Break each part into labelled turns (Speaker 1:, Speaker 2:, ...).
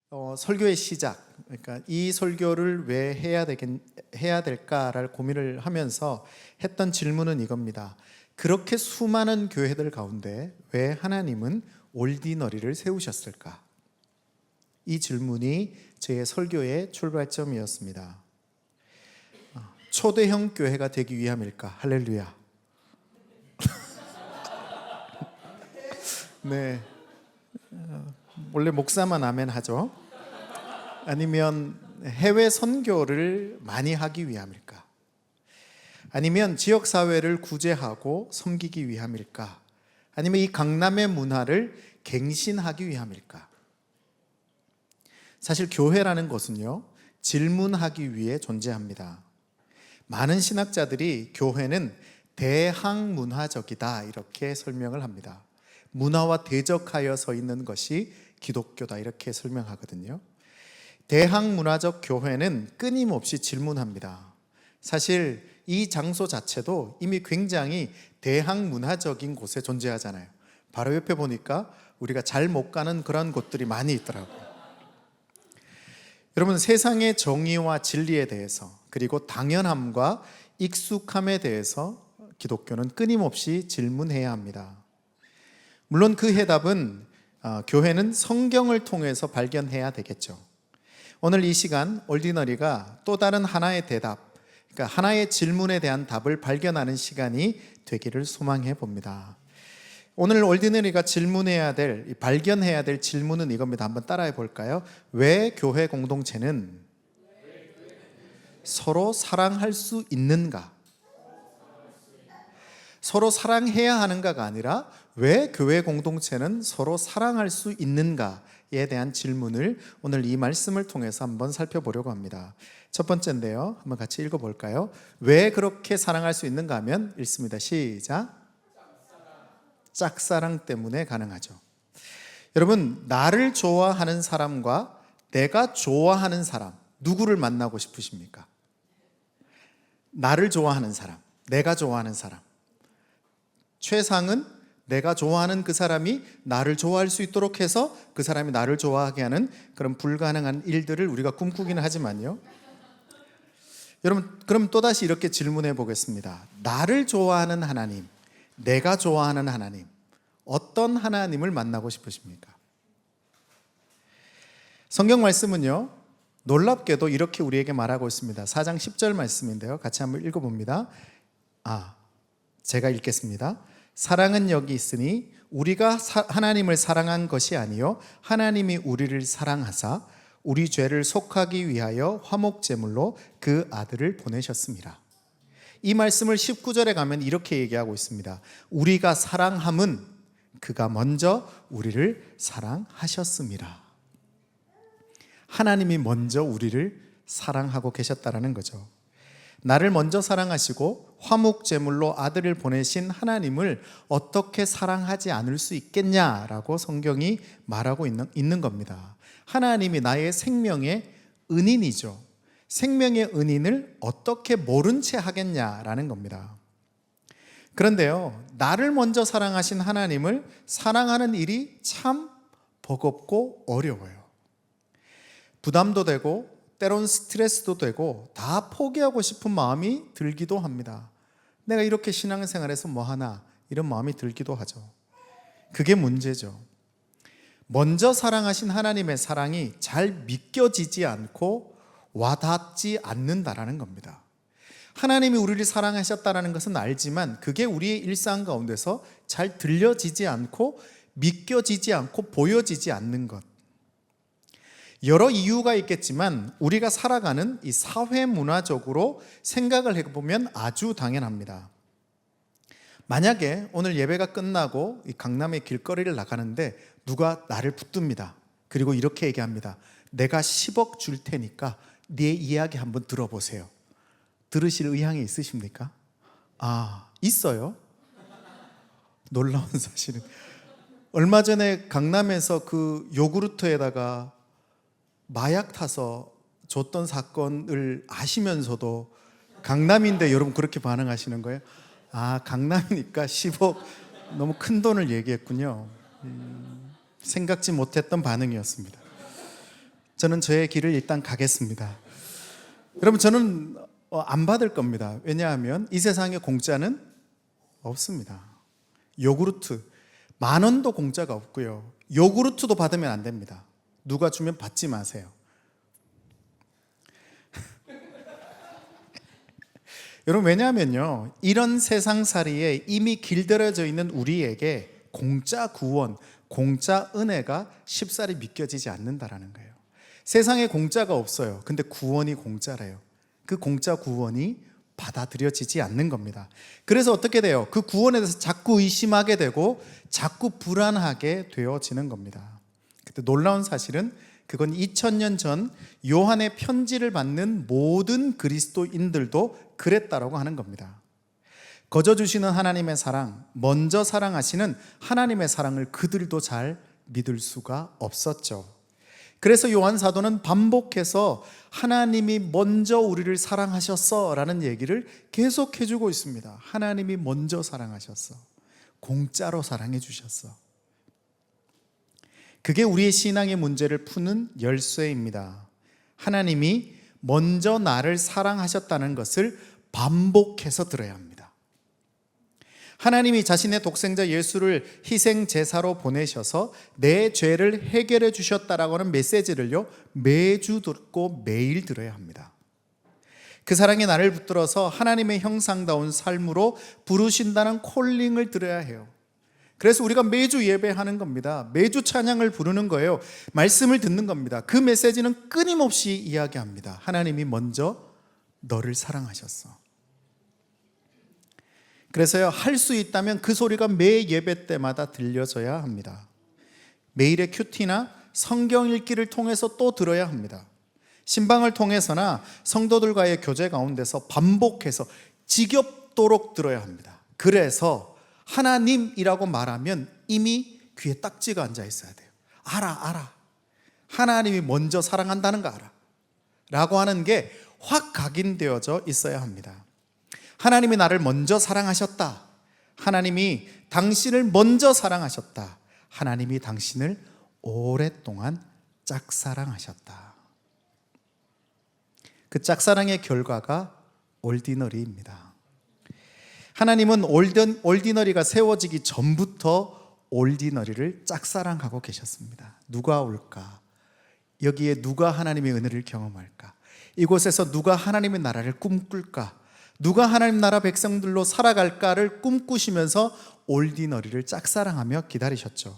Speaker 1: 설교의 시작, 그러니까 이 설교를 왜 해야 될까를 고민을 하면서 했던 질문은 이겁니다. 그렇게 수많은 교회들 가운데 왜 하나님은 올디너리를 세우셨을까? 이 질문이 제 설교의 출발점이었습니다. 초대형 교회가 되기 위함일까? 할렐루야. 네, 원래 목사만 아멘 하죠. 아니면 해외 선교를 많이 하기 위함일까? 아니면 지역사회를 구제하고 섬기기 위함일까? 아니면 이 강남의 문화를 갱신하기 위함일까? 사실 교회라는 것은요, 질문하기 위해 존재합니다. 많은 신학자들이 교회는 대항문화적이다 이렇게 설명을 합니다. 문화와 대적하여 서 있는 것이 기독교다 이렇게 설명하거든요. 대항문화적 교회는 끊임없이 질문합니다. 사실 이 장소 자체도 이미 굉장히 대항문화적인 곳에 존재하잖아요. 바로 옆에 보니까 우리가 잘 못 가는 그런 곳들이 많이 있더라고요. 여러분, 세상의 정의와 진리에 대해서, 그리고 당연함과 익숙함에 대해서 기독교는 끊임없이 질문해야 합니다. 물론 그 해답은 교회는 성경을 통해서 발견해야 되겠죠. 오늘 이 시간 올디너리가 또 다른 하나의 대답, 그러니까 하나의 질문에 대한 답을 발견하는 시간이 되기를 소망해 봅니다. 오늘 올디너리가 발견해야 될 질문은 이겁니다. 한번 따라해 볼까요? 왜 교회 공동체는 서로 사랑할 수 있는가? 서로 사랑해야 하는가가 아니라 왜 교회 공동체는 서로 사랑할 수 있는가에 대한 질문을 오늘 이 말씀을 통해서 한번 살펴보려고 합니다. 첫 번째인데요, 한번 같이 읽어볼까요? 왜 그렇게 사랑할 수 있는가 하면 읽습니다. 시작. 짝사랑 때문에 가능하죠. 여러분, 나를 좋아하는 사람과 내가 좋아하는 사람, 누구를 만나고 싶으십니까? 나를 좋아하는 사람, 내가 좋아하는 사람. 최상은 내가 좋아하는 그 사람이 나를 좋아할 수 있도록 해서 그 사람이 나를 좋아하게 하는 그런 불가능한 일들을 우리가 꿈꾸기는 하지만요. 여러분, 그럼 또다시 이렇게 질문해 보겠습니다. 나를 좋아하는 하나님, 내가 좋아하는 하나님, 어떤 하나님을 만나고 싶으십니까? 성경 말씀은요, 놀랍게도 이렇게 우리에게 말하고 있습니다. 4장 10절 말씀인데요, 같이 한번 읽어봅니다. 제가 읽겠습니다. 사랑은 여기 있으니 우리가 하나님을 사랑한 것이 아니요 하나님이 우리를 사랑하사 우리 죄를 속하기 위하여 화목제물로 그 아들을 보내셨습니다. 이 말씀을 19절에 가면 이렇게 얘기하고 있습니다. 우리가 사랑함은 그가 먼저 우리를 사랑하셨습니다. 하나님이 먼저 우리를 사랑하고 계셨다라는 거죠. 나를 먼저 사랑하시고 화목제물로 아들을 보내신 하나님을 어떻게 사랑하지 않을 수 있겠냐라고 성경이 말하고 있는 겁니다. 하나님이 나의 생명의 은인이죠. 생명의 은인을 어떻게 모른 채 하겠냐라는 겁니다. 그런데요, 나를 먼저 사랑하신 하나님을 사랑하는 일이 참 버겁고 어려워요. 부담도 되고 때론 스트레스도 되고 다 포기하고 싶은 마음이 들기도 합니다. 내가 이렇게 신앙생활에서 뭐하나 이런 마음이 들기도 하죠. 그게 문제죠. 먼저 사랑하신 하나님의 사랑이 잘 믿겨지지 않고 와닿지 않는다라는 겁니다. 하나님이 우리를 사랑하셨다는 것은 알지만 그게 우리의 일상 가운데서 잘 들려지지 않고 믿겨지지 않고 보여지지 않는 것. 여러 이유가 있겠지만 우리가 살아가는 이 사회 문화적으로 생각을 해보면 아주 당연합니다. 만약에 오늘 예배가 끝나고 이 강남의 길거리를 나가는데 누가 나를 붙듭니다. 그리고 이렇게 얘기합니다. 내가 10억 줄 테니까 네 이야기 한번 들어보세요. 들으실 의향이 있으십니까? 있어요. 놀라운 사실은 얼마 전에 강남에서 그 요구르트에다가 마약 타서 줬던 사건을 아시면서도 강남인데 여러분 그렇게 반응하시는 거예요? 강남이니까 10억 너무 큰 돈을 얘기했군요. 생각지 못했던 반응이었습니다. 저는 저의 길을 일단 가겠습니다. 여러분, 저는 안 받을 겁니다. 왜냐하면 이 세상에 공짜는 없습니다. 요구르트 10,000원도 공짜가 없고요. 요구르트도 받으면 안 됩니다. 누가 주면 받지 마세요. 여러분, 왜냐하면요, 이런 세상살이에 이미 길들여져 있는 우리에게 공짜 구원, 공짜 은혜가 쉽사리 믿겨지지 않는다라는 거예요. 세상에 공짜가 없어요. 근데 구원이 공짜래요. 그 공짜 구원이 받아들여지지 않는 겁니다. 그래서 어떻게 돼요? 그 구원에 대해서 자꾸 의심하게 되고 자꾸 불안하게 되어지는 겁니다. 근데 놀라운 사실은 그건 2000년 전 요한의 편지를 받는 모든 그리스도인들도 그랬다라고 하는 겁니다. 거저 주시는 하나님의 사랑, 먼저 사랑하시는 하나님의 사랑을 그들도 잘 믿을 수가 없었죠. 그래서 요한 사도는 반복해서 하나님이 먼저 우리를 사랑하셨어 라는 얘기를 계속 해주고 있습니다. 하나님이 먼저 사랑하셨어. 공짜로 사랑해 주셨어. 그게 우리의 신앙의 문제를 푸는 열쇠입니다. 하나님이 먼저 나를 사랑하셨다는 것을 반복해서 들어야 합니다. 하나님이 자신의 독생자 예수를 희생 제사로 보내셔서 내 죄를 해결해 주셨다라고 하는 메시지를요, 매주 듣고 매일 들어야 합니다. 그 사랑이 나를 붙들어서 하나님의 형상다운 삶으로 부르신다는 콜링을 들어야 해요. 그래서 우리가 매주 예배하는 겁니다. 매주 찬양을 부르는 거예요. 말씀을 듣는 겁니다. 그 메시지는 끊임없이 이야기합니다. 하나님이 먼저 너를 사랑하셨어. 그래서요, 할 수 있다면 그 소리가 매 예배 때마다 들려져야 합니다. 매일의 큐티나 성경 읽기를 통해서 또 들어야 합니다. 신방을 통해서나 성도들과의 교제 가운데서 반복해서 지겹도록 들어야 합니다. 그래서 하나님이라고 말하면 이미 귀에 딱지가 앉아 있어야 돼요. 알아. 하나님이 먼저 사랑한다는 거 알아. 라고 하는 게 확 각인되어져 있어야 합니다. 하나님이 나를 먼저 사랑하셨다. 하나님이 당신을 먼저 사랑하셨다. 하나님이 당신을 오랫동안 짝사랑하셨다. 그 짝사랑의 결과가 올디너리입니다. 하나님은 올디너리가 세워지기 전부터 올디너리를 짝사랑하고 계셨습니다. 누가 올까? 여기에 누가 하나님의 은혜를 경험할까? 이곳에서 누가 하나님의 나라를 꿈꿀까? 누가 하나님 나라 백성들로 살아갈까를 꿈꾸시면서 올디너리를 짝사랑하며 기다리셨죠.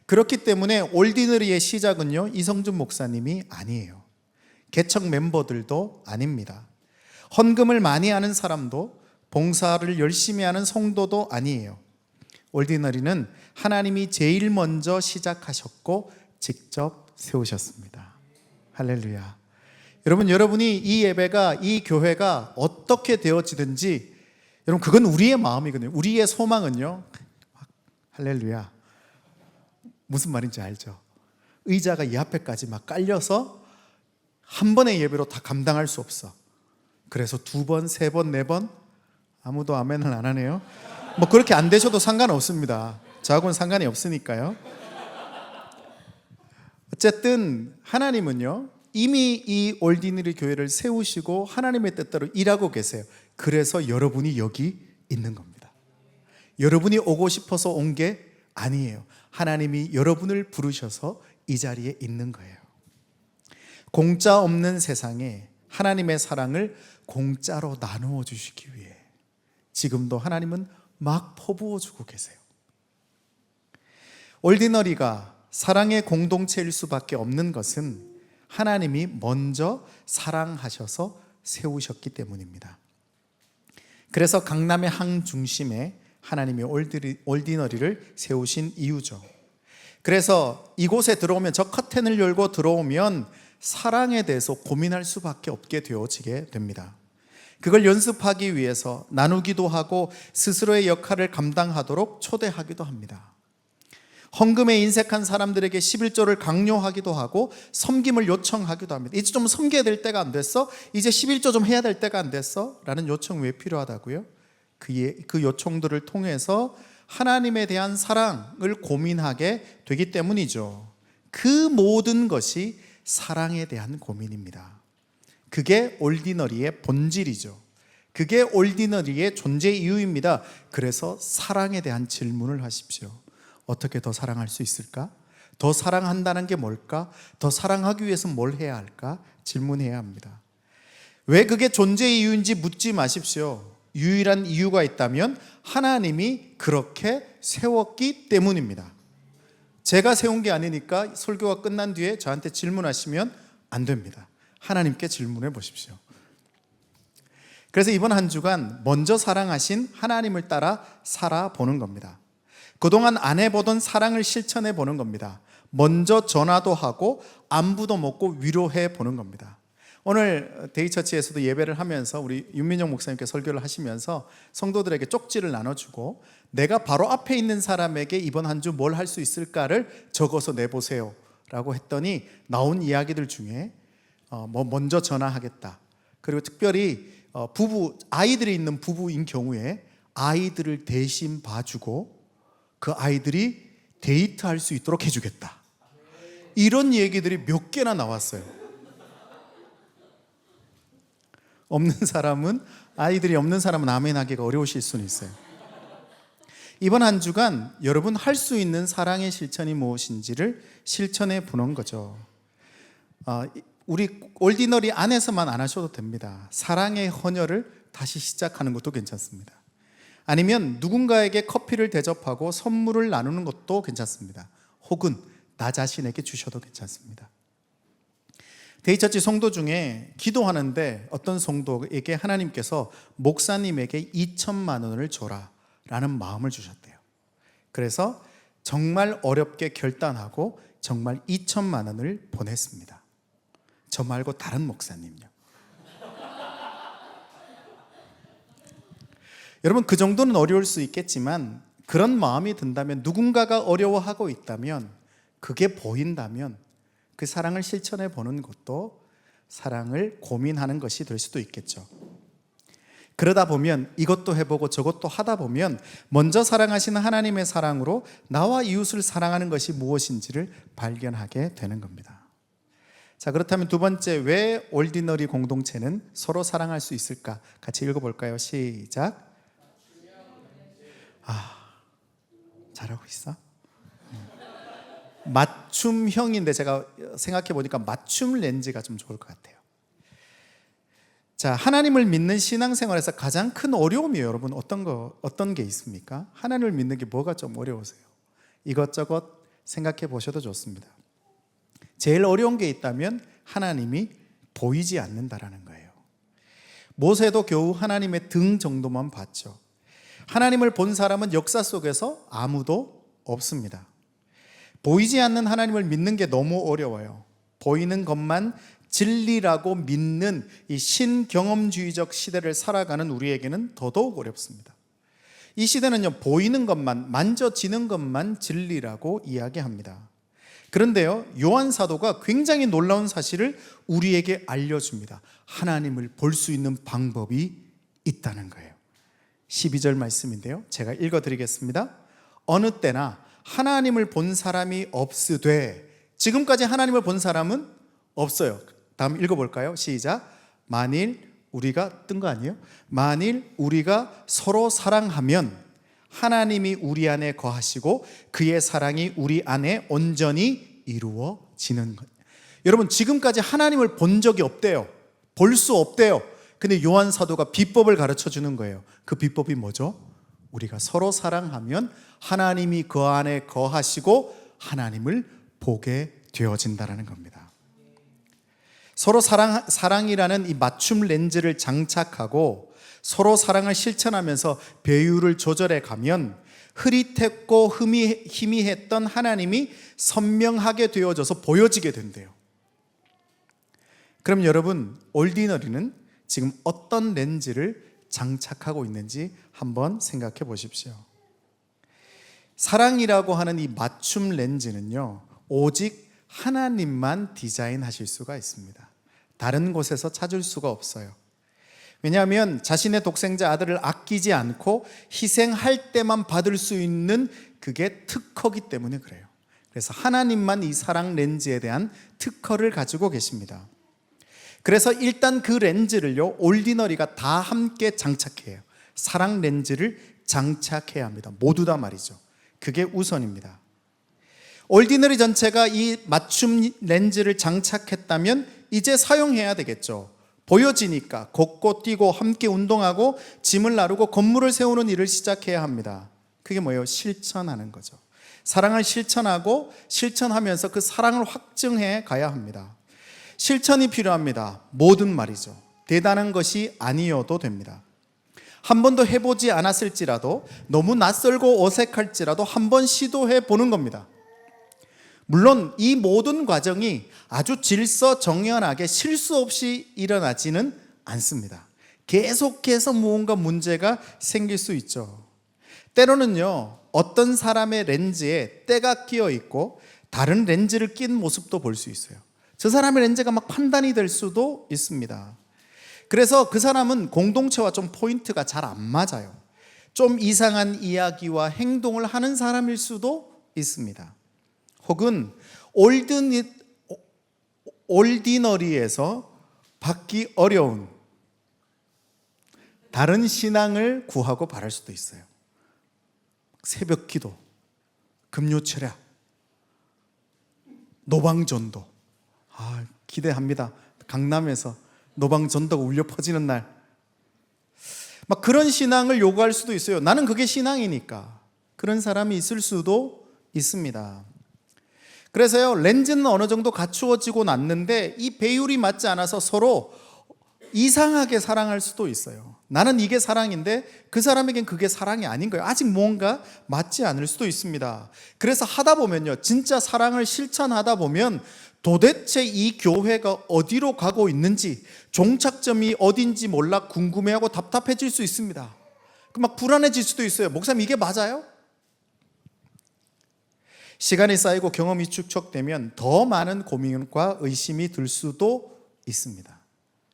Speaker 1: 그렇기 때문에 올디너리의 시작은요, 이성준 목사님이 아니에요. 개척 멤버들도 아닙니다. 헌금을 많이 하는 사람도, 봉사를 열심히 하는 성도도 아니에요. 올디너리는 하나님이 제일 먼저 시작하셨고 직접 세우셨습니다. 할렐루야. 여러분이 이 예배가, 이 교회가 어떻게 되어지든지, 여러분, 그건 우리의 마음이거든요. 우리의 소망은요, 할렐루야, 무슨 말인지 알죠? 의자가 이 앞에까지 막 깔려서 한 번의 예배로 다 감당할 수 없어. 그래서 2번, 3번, 4번, 아무도 아멘을 안 하네요. 뭐 그렇게 안 되셔도 상관없습니다. 저하고는 상관이 없으니까요. 어쨌든 하나님은요, 이미 이 올디너리 교회를 세우시고 하나님의 뜻대로 일하고 계세요. 그래서 여러분이 여기 있는 겁니다. 여러분이 오고 싶어서 온 게 아니에요. 하나님이 여러분을 부르셔서 이 자리에 있는 거예요. 공짜 없는 세상에 하나님의 사랑을 공짜로 나누어 주시기 위해 지금도 하나님은 막 퍼부어 주고 계세요. 올디너리가 사랑의 공동체일 수밖에 없는 것은 하나님이 먼저 사랑하셔서 세우셨기 때문입니다. 그래서 강남의 항 중심에 하나님이 올디너리를 세우신 이유죠. 그래서 이곳에 들어오면, 저 커튼을 열고 들어오면 사랑에 대해서 고민할 수밖에 없게 되어지게 됩니다. 그걸 연습하기 위해서 나누기도 하고 스스로의 역할을 감당하도록 초대하기도 합니다. 헌금에 인색한 사람들에게 11조를 강요하기도 하고 섬김을 요청하기도 합니다. 이제 좀 섬겨야 될 때가 안 됐어? 이제 11조 좀 해야 될 때가 안 됐어? 라는 요청이 왜 필요하다고요? 그 요청들을 통해서 하나님에 대한 사랑을 고민하게 되기 때문이죠. 그 모든 것이 사랑에 대한 고민입니다. 그게 올디너리의 본질이죠. 그게 올디너리의 존재 이유입니다. 그래서 사랑에 대한 질문을 하십시오. 어떻게 더 사랑할 수 있을까? 더 사랑한다는 게 뭘까? 더 사랑하기 위해서 뭘 해야 할까? 질문해야 합니다. 왜 그게 존재 이유인지 묻지 마십시오. 유일한 이유가 있다면 하나님이 그렇게 세웠기 때문입니다. 제가 세운 게 아니니까 설교가 끝난 뒤에 저한테 질문하시면 안 됩니다. 하나님께 질문해 보십시오. 그래서 이번 한 주간 먼저 사랑하신 하나님을 따라 살아보는 겁니다. 그동안 안 해보던 사랑을 실천해 보는 겁니다. 먼저 전화도 하고 안부도 묻고 위로해 보는 겁니다. 오늘 데이처치에서도 예배를 하면서 우리 윤민영 목사님께 설교를 하시면서 성도들에게 쪽지를 나눠주고 내가 바로 앞에 있는 사람에게 이번 한 주 뭘 할 수 있을까를 적어서 내보세요 라고 했더니 나온 이야기들 중에 먼저 전화하겠다. 그리고 특별히 아이들이 있는 부부인 경우에 아이들을 대신 봐주고 그 아이들이 데이트할 수 있도록 해주겠다. 이런 얘기들이 몇 개나 나왔어요. 아이들이 없는 사람은 아멘 하기가 어려우실 수는 있어요. 이번 한 주간 여러분 할 수 있는 사랑의 실천이 무엇인지를 실천해 보는 거죠. 우리 올디너리 안에서만 안 하셔도 됩니다. 사랑의 헌혈을 다시 시작하는 것도 괜찮습니다. 아니면 누군가에게 커피를 대접하고 선물을 나누는 것도 괜찮습니다. 혹은 나 자신에게 주셔도 괜찮습니다. 데이처치 성도 중에 기도하는데 어떤 성도에게 하나님께서 목사님에게 2천만 원을 줘라 라는 마음을 주셨대요. 그래서 정말 어렵게 결단하고 정말 2천만 원을 보냈습니다. 저 말고 다른 목사님요. 여러분 그 정도는 어려울 수 있겠지만 그런 마음이 든다면 누군가가 어려워하고 있다면 그게 보인다면 그 사랑을 실천해 보는 것도 사랑을 고민하는 것이 될 수도 있겠죠. 그러다 보면 이것도 해보고 저것도 하다 보면 먼저 사랑하시는 하나님의 사랑으로 나와 이웃을 사랑하는 것이 무엇인지를 발견하게 되는 겁니다. 자, 그렇다면 두 번째, 왜 올디너리 공동체는 서로 사랑할 수 있을까? 같이 읽어볼까요? 시작. 잘하고 있어? 맞춤형인데 제가 생각해 보니까 맞춤 렌즈가 좀 좋을 것 같아요. 자, 하나님을 믿는 신앙생활에서 가장 큰 어려움이 여러분 어떤 게 있습니까? 하나님을 믿는 게 뭐가 좀 어려우세요? 이것저것 생각해 보셔도 좋습니다. 제일 어려운 게 있다면 하나님이 보이지 않는다라는 거예요. 모세도 겨우 하나님의 등 정도만 봤죠. 하나님을 본 사람은 역사 속에서 아무도 없습니다. 보이지 않는 하나님을 믿는 게 너무 어려워요. 보이는 것만 진리라고 믿는 이 신경험주의적 시대를 살아가는 우리에게는 더더욱 어렵습니다. 이 시대는요, 보이는 것만, 만져지는 것만 진리라고 이야기합니다. 그런데요, 요한 사도가 굉장히 놀라운 사실을 우리에게 알려줍니다. 하나님을 볼 수 있는 방법이 있다는 거예요. 12절 말씀인데요, 제가 읽어드리겠습니다. 어느 때나 하나님을 본 사람이 없으되, 지금까지 하나님을 본 사람은 없어요. 다음 읽어볼까요? 시작. 만일 우리가 뜬 거 아니에요? 만일 우리가 서로 사랑하면 하나님이 우리 안에 거하시고 그의 사랑이 우리 안에 온전히 이루어지는 것. 여러분, 지금까지 하나님을 본 적이 없대요. 볼 수 없대요. 근데 요한 사도가 비법을 가르쳐 주는 거예요. 그 비법이 뭐죠? 우리가 서로 사랑하면 하나님이 그 안에 거하시고 하나님을 보게 되어진다는 겁니다. 서로 사랑이라는 이 맞춤 렌즈를 장착하고 서로 사랑을 실천하면서 배율을 조절해 가면 흐릿했고 희미했던 하나님이 선명하게 되어져서 보여지게 된대요. 그럼 여러분, 올디너리는 지금 어떤 렌즈를 장착하고 있는지 한번 생각해 보십시오. 사랑이라고 하는 이 맞춤 렌즈는요, 오직 하나님만 디자인하실 수가 있습니다. 다른 곳에서 찾을 수가 없어요. 왜냐하면 자신의 독생자 아들을 아끼지 않고 희생할 때만 받을 수 있는 그게 특허기 때문에 그래요. 그래서 하나님만 이 사랑 렌즈에 대한 특허를 가지고 계십니다. 그래서 일단 그 렌즈를요, 올디너리가 다 함께 장착해요. 사랑 렌즈를 장착해야 합니다. 모두 다 말이죠. 그게 우선입니다. 올디너리 전체가 이 맞춤 렌즈를 장착했다면 이제 사용해야 되겠죠. 보여지니까 걷고 뛰고 함께 운동하고 짐을 나르고 건물을 세우는 일을 시작해야 합니다. 그게 뭐예요? 실천하는 거죠. 사랑을 실천하고 실천하면서 그 사랑을 확증해 가야 합니다. 실천이 필요합니다. 뭐든 말이죠. 대단한 것이 아니어도 됩니다. 한 번도 해보지 않았을지라도, 너무 낯설고 어색할지라도 한 번 시도해 보는 겁니다. 물론 이 모든 과정이 아주 질서정연하게 실수 없이 일어나지는 않습니다. 계속해서 무언가 문제가 생길 수 있죠. 때로는요, 어떤 사람의 렌즈에 때가 끼어 있고 다른 렌즈를 낀 모습도 볼 수 있어요. 저 사람의 렌즈가 막 판단이 될 수도 있습니다. 그래서 그 사람은 공동체와 좀 포인트가 잘 안 맞아요. 좀 이상한 이야기와 행동을 하는 사람일 수도 있습니다. 혹은 올디너리에서 받기 어려운 다른 신앙을 구하고 바랄 수도 있어요. 새벽 기도, 금요 철야, 노방전도. 기대합니다. 강남에서 노방전도가 울려 퍼지는 날. 막 그런 신앙을 요구할 수도 있어요. 나는 그게 신앙이니까. 그런 사람이 있을 수도 있습니다. 그래서요, 렌즈는 어느 정도 갖추어지고 났는데 이 배율이 맞지 않아서 서로 이상하게 사랑할 수도 있어요. 나는 이게 사랑인데 그 사람에겐 그게 사랑이 아닌 거예요. 아직 뭔가 맞지 않을 수도 있습니다. 그래서 하다 보면요, 진짜 사랑을 실천하다 보면 도대체 이 교회가 어디로 가고 있는지, 종착점이 어딘지 몰라 궁금해하고 답답해질 수 있습니다. 막 불안해질 수도 있어요. 목사님, 이게 맞아요? 시간이 쌓이고 경험이 축적되면 더 많은 고민과 의심이 들 수도 있습니다.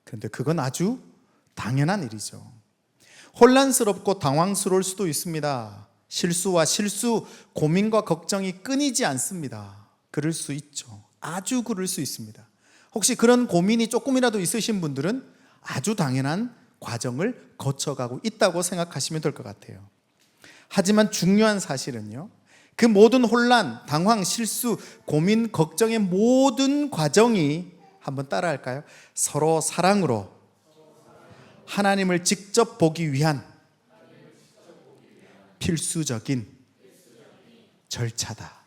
Speaker 1: 그런데 그건 아주 당연한 일이죠. 혼란스럽고 당황스러울 수도 있습니다. 실수와 실수, 고민과 걱정이 끊이지 않습니다. 그럴 수 있죠. 아주 그럴 수 있습니다. 혹시 그런 고민이 조금이라도 있으신 분들은 아주 당연한 과정을 거쳐가고 있다고 생각하시면 될 것 같아요. 하지만 중요한 사실은요, 그 모든 혼란, 당황, 실수, 고민, 걱정의 모든 과정이, 한번 따라할까요? 서로 사랑으로 하나님을 직접 보기 위한 필수적인 절차다.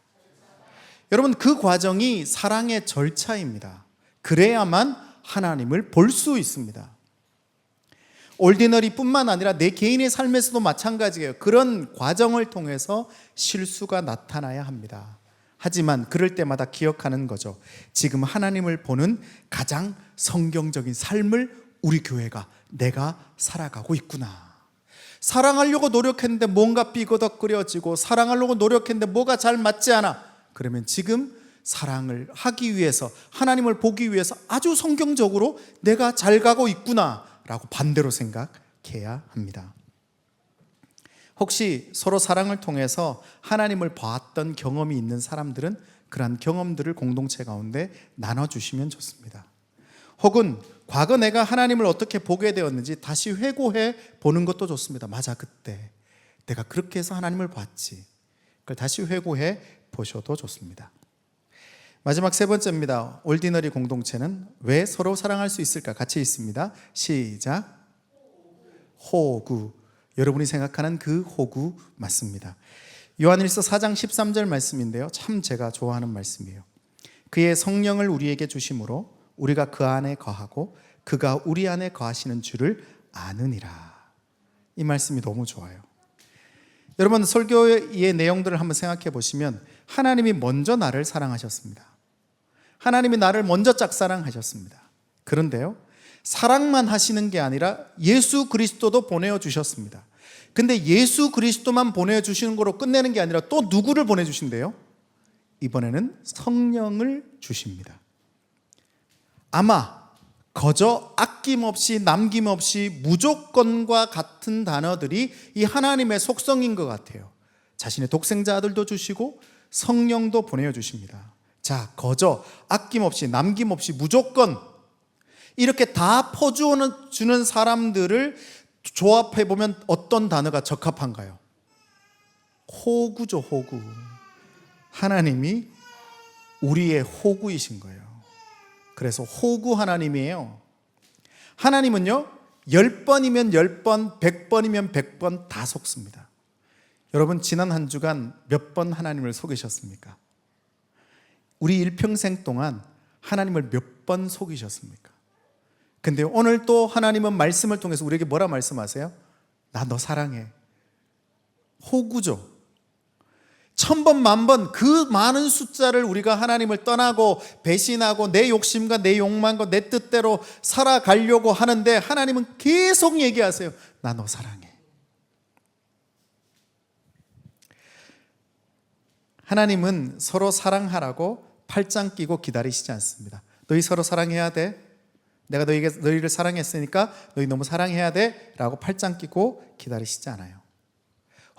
Speaker 1: 여러분, 그 과정이 사랑의 절차입니다. 그래야만 하나님을 볼 수 있습니다. 올디너리뿐만 아니라 내 개인의 삶에서도 마찬가지예요. 그런 과정을 통해서 실수가 나타나야 합니다. 하지만 그럴 때마다 기억하는 거죠. 지금 하나님을 보는 가장 성경적인 삶을 우리 교회가, 내가 살아가고 있구나. 사랑하려고 노력했는데 뭔가 삐거덕거려지고, 사랑하려고 노력했는데 뭐가 잘 맞지 않아. 그러면 지금 사랑을 하기 위해서, 하나님을 보기 위해서 아주 성경적으로 내가 잘 가고 있구나 라고 반대로 생각해야 합니다. 혹시 서로 사랑을 통해서 하나님을 봤던 경험이 있는 사람들은 그러한 경험들을 공동체 가운데 나눠주시면 좋습니다. 혹은 과거 내가 하나님을 어떻게 보게 되었는지 다시 회고해 보는 것도 좋습니다. 맞아, 그때 내가 그렇게 해서 하나님을 봤지. 그걸 다시 회고해 보셔도 좋습니다. 마지막 세 번째입니다. 올디너리 공동체는 왜 서로 사랑할 수 있을까? 같이 있습니다. 시작. 호구. 여러분이 생각하는 그 호구 맞습니다. 요한일서 4장 13절 말씀인데요, 참 제가 좋아하는 말씀이에요. 그의 성령을 우리에게 주심으로 우리가 그 안에 거하고 그가 우리 안에 거하시는 줄을 아느니라. 이 말씀이 너무 좋아요. 여러분, 설교의 내용들을 한번 생각해 보시면 하나님이 먼저 나를 사랑하셨습니다. 하나님이 나를 먼저 짝사랑하셨습니다. 그런데요, 사랑만 하시는 게 아니라 예수 그리스도도 보내주셨습니다. 근데 예수 그리스도만 보내주시는 거로 끝내는 게 아니라 또 누구를 보내주신대요? 이번에는 성령을 주십니다. 아마 거저 아낌없이 남김없이 무조건과 같은 단어들이 이 하나님의 속성인 것 같아요. 자신의 독생자 아들도 주시고 성령도 보내주십니다. 자, 거저 아낌없이 남김없이 무조건 이렇게 다 퍼주는 사람들을 조합해보면 어떤 단어가 적합한가요? 호구죠, 호구. 하나님이 우리의 호구이신 거예요. 그래서 호구 하나님이에요. 하나님은요 10번이면 10번, 100번이면 100번 다 속습니다. 여러분 지난 한 주간 몇 번 하나님을 속이셨습니까? 우리 일평생 동안 하나님을 몇 번 속이셨습니까? 근데 오늘 또 하나님은 말씀을 통해서 우리에게 뭐라 말씀하세요? 나 너 사랑해. 호구죠. 1000번, 만번 그 많은 숫자를 우리가 하나님을 떠나고 배신하고 내 욕심과 내 욕망과 내 뜻대로 살아가려고 하는데 하나님은 계속 얘기하세요. 나 너 사랑해. 하나님은 서로 사랑하라고 팔짱 끼고 기다리시지 않습니다. 너희 서로 사랑해야 돼. 내가 너희를 사랑했으니까 너희 너무 사랑해야 돼 라고 팔짱 끼고 기다리시지 않아요.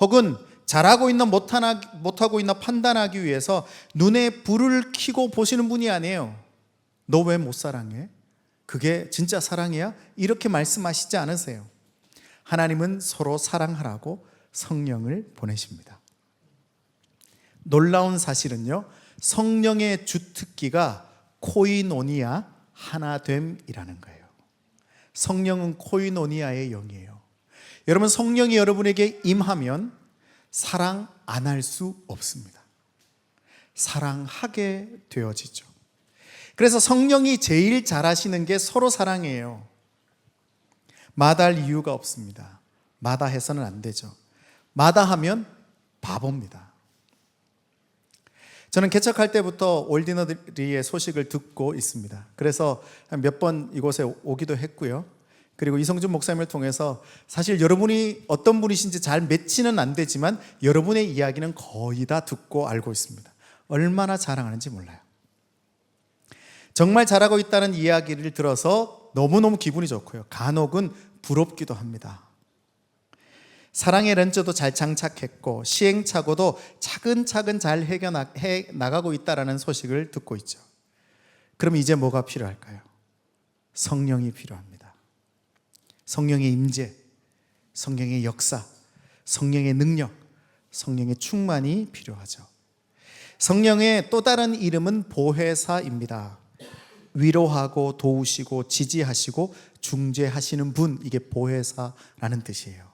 Speaker 1: 혹은 잘하고 있나 못하고 있나 판단하기 위해서 눈에 불을 켜고 보시는 분이 아니에요. 너 왜 못 사랑해? 그게 진짜 사랑이야? 이렇게 말씀하시지 않으세요. 하나님은 서로 사랑하라고 성령을 보내십니다. 놀라운 사실은요, 성령의 주특기가 코이노니아, 하나됨이라는 거예요. 성령은 코이노니아의 영이에요. 여러분 성령이 여러분에게 임하면 사랑 안 할 수 없습니다. 사랑하게 되어지죠. 그래서 성령이 제일 잘하시는 게 서로 사랑이에요. 마다할 이유가 없습니다. 마다해서는 안 되죠. 마다하면 바보입니다. 저는 개척할 때부터 올디너리의 소식을 듣고 있습니다. 그래서 몇 번 이곳에 오기도 했고요. 그리고 이성준 목사님을 통해서 사실 여러분이 어떤 분이신지 잘 매치는 안 되지만 여러분의 이야기는 거의 다 듣고 알고 있습니다. 얼마나 자랑하는지 몰라요. 정말 잘하고 있다는 이야기를 들어서 너무너무 기분이 좋고요. 간혹은 부럽기도 합니다. 사랑의 렌즈도 잘 장착했고 시행착오도 차근차근 잘 해결해 나가고 있다는 소식을 듣고 있죠. 그럼 이제 뭐가 필요할까요? 성령이 필요합니다. 성령의 임재, 성령의 역사, 성령의 능력, 성령의 충만이 필요하죠. 성령의 또 다른 이름은 보혜사입니다. 위로하고 도우시고 지지하시고 중재하시는 분, 이게 보혜사라는 뜻이에요.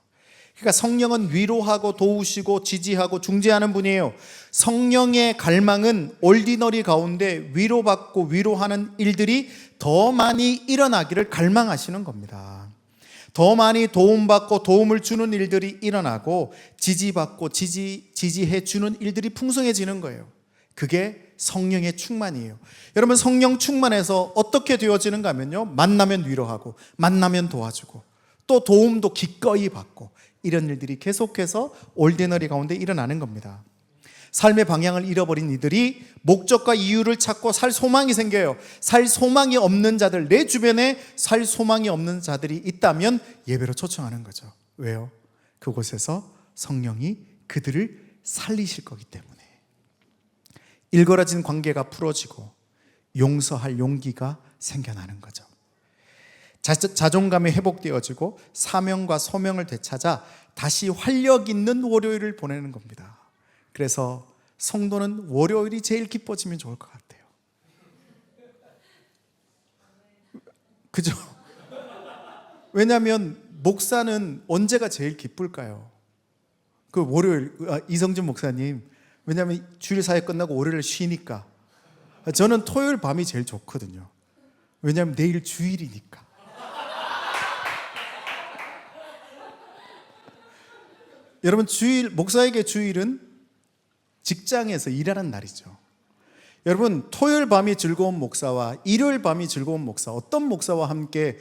Speaker 1: 그러니까 성령은 위로하고 도우시고 지지하고 중재하는 분이에요. 성령의 갈망은 올디너리 가운데 위로받고 위로하는 일들이 더 많이 일어나기를 갈망하시는 겁니다. 더 많이 도움받고 도움을 주는 일들이 일어나고 지지받고 지지해 주는 일들이 풍성해지는 거예요. 그게 성령의 충만이에요. 여러분 성령 충만해서 어떻게 되어지는가 하면요, 만나면 위로하고 만나면 도와주고 또 도움도 기꺼이 받고 이런 일들이 계속해서 올디너리 가운데 일어나는 겁니다. 삶의 방향을 잃어버린 이들이 목적과 이유를 찾고 살 소망이 생겨요. 살 소망이 없는 자들, 내 주변에 살 소망이 없는 자들이 있다면 예배로 초청하는 거죠. 왜요? 그곳에서 성령이 그들을 살리실 거기 때문에. 일그러진 관계가 풀어지고 용서할 용기가 생겨나는 거죠. 자존감이 회복되어지고 사명과 소명을 되찾아 다시 활력 있는 월요일을 보내는 겁니다. 그래서 성도는 월요일이 제일 기뻐지면 좋을 것 같아요. 그죠? 왜냐하면 목사는 언제가 제일 기쁠까요? 그 월요일, 이성준 목사님, 왜냐하면 주일 사회 끝나고 월요일 쉬니까. 저는 토요일 밤이 제일 좋거든요. 왜냐하면 내일 주일이니까. 여러분 주일, 목사에게 주일은 직장에서 일하는 날이죠. 여러분 토요일 밤이 즐거운 목사와 일요일 밤이 즐거운 목사, 어떤 목사와 함께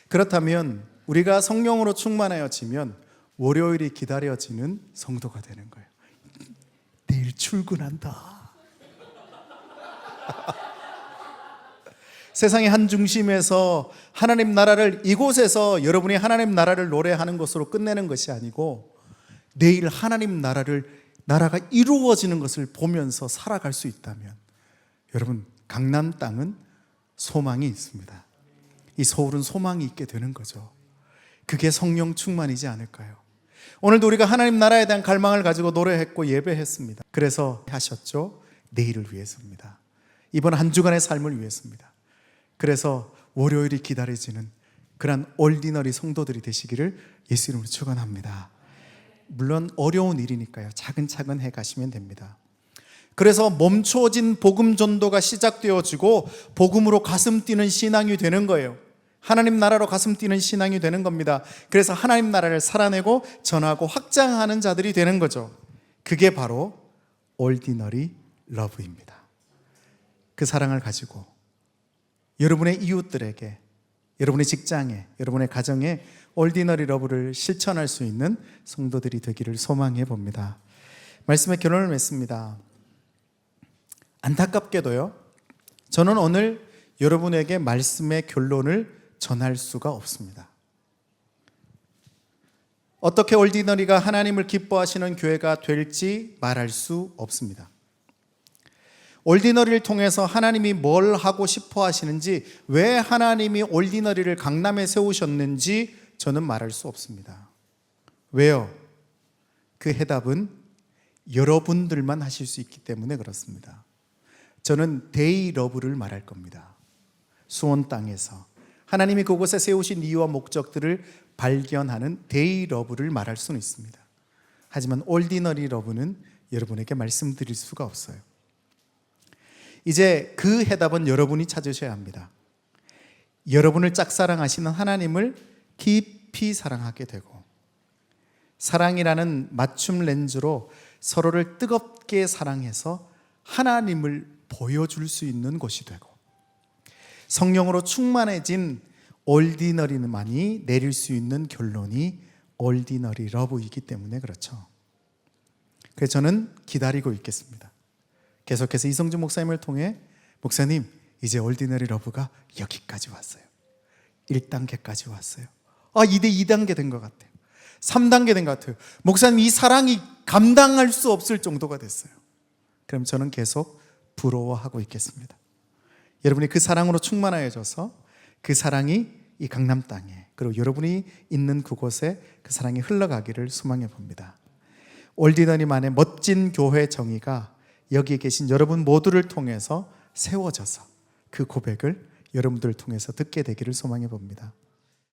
Speaker 1: 그렇다면 우리가 성령으로 충만하여지면 월요일이 기다려지는 성도가 되는 거예요. 내일 출근한다. 세상의 한 중심에서 하나님 나라를, 이곳에서 여러분이 하나님 나라를 노래하는 것으로 끝내는 것이 아니고 내일 하나님 나라가 이루어지는 것을 보면서 살아갈 수 있다면, 여러분, 강남 땅은 소망이 있습니다. 이 서울은 소망이 있게 되는 거죠. 그게 성령 충만이지 않을까요? 오늘도 우리가 하나님 나라에 대한 갈망을 가지고 노래했고 예배했습니다. 그래서 하셨죠? 내일을 위해서입니다. 이번 한 주간의 삶을 위해서입니다. 그래서 월요일이 기다려지는 그런 올디너리 성도들이 되시기를 예수 이름으로 축원합니다. 물론 어려운 일이니까요, 차근차근 해가시면 됩니다. 그래서 멈춰진 복음 전도가 시작되어지고 복음으로 가슴 뛰는 신앙이 되는 거예요. 하나님 나라로 가슴 뛰는 신앙이 되는 겁니다. 그래서 하나님 나라를 살아내고 전하고 확장하는 자들이 되는 거죠. 그게 바로 올디너리 러브입니다. 그 사랑을 가지고 여러분의 이웃들에게, 여러분의 직장에, 여러분의 가정에 올디너리 러브를 실천할 수 있는 성도들이 되기를 소망해 봅니다. 말씀의 결론을 맺습니다. 안타깝게도요, 저는 오늘 여러분에게 말씀의 결론을 전할 수가 없습니다. 어떻게 올디너리가 하나님을 기뻐하시는 교회가 될지 말할 수 없습니다. 올디너리를 통해서 하나님이 뭘 하고 싶어 하시는지, 왜 하나님이 올디너리를 강남에 세우셨는지 저는 말할 수 없습니다. 왜요? 그 해답은 여러분들만 하실 수 있기 때문에 그렇습니다. 저는 데이 러브를 말할 겁니다. 수원 땅에서 하나님이 그곳에 세우신 이유와 목적들을 발견하는 데이 러브를 말할 수는 있습니다. 하지만 올디너리 러브는 여러분에게 말씀드릴 수가 없어요. 이제 그 해답은 여러분이 찾으셔야 합니다. 여러분을 짝사랑하시는 하나님을 깊이 사랑하게 되고, 사랑이라는 맞춤 렌즈로 서로를 뜨겁게 사랑해서 하나님을 보여줄 수 있는 곳이 되고, 성령으로 충만해진 올디너리만이 내릴 수 있는 결론이 올디너리 러브이기 때문에 그렇죠. 그래서 저는 기다리고 있겠습니다. 계속해서 이성준 목사님을 통해, 목사님, 이제 올디너리 러브가 여기까지 왔어요. 1단계까지 왔어요. 이제 2단계 된 것 같아요. 3단계 된 것 같아요. 목사님, 이 사랑이 감당할 수 없을 정도가 됐어요. 그럼 저는 계속 부러워하고 있겠습니다. 여러분이 그 사랑으로 충만하여져서 그 사랑이 이 강남 땅에, 그리고 여러분이 있는 그곳에 그 사랑이 흘러가기를 소망해 봅니다. 올디너리만의 멋진 교회 정의가 여기에 계신 여러분 모두를 통해서 세워져서 그 고백을 여러분들을 통해서 듣게 되기를 소망해 봅니다.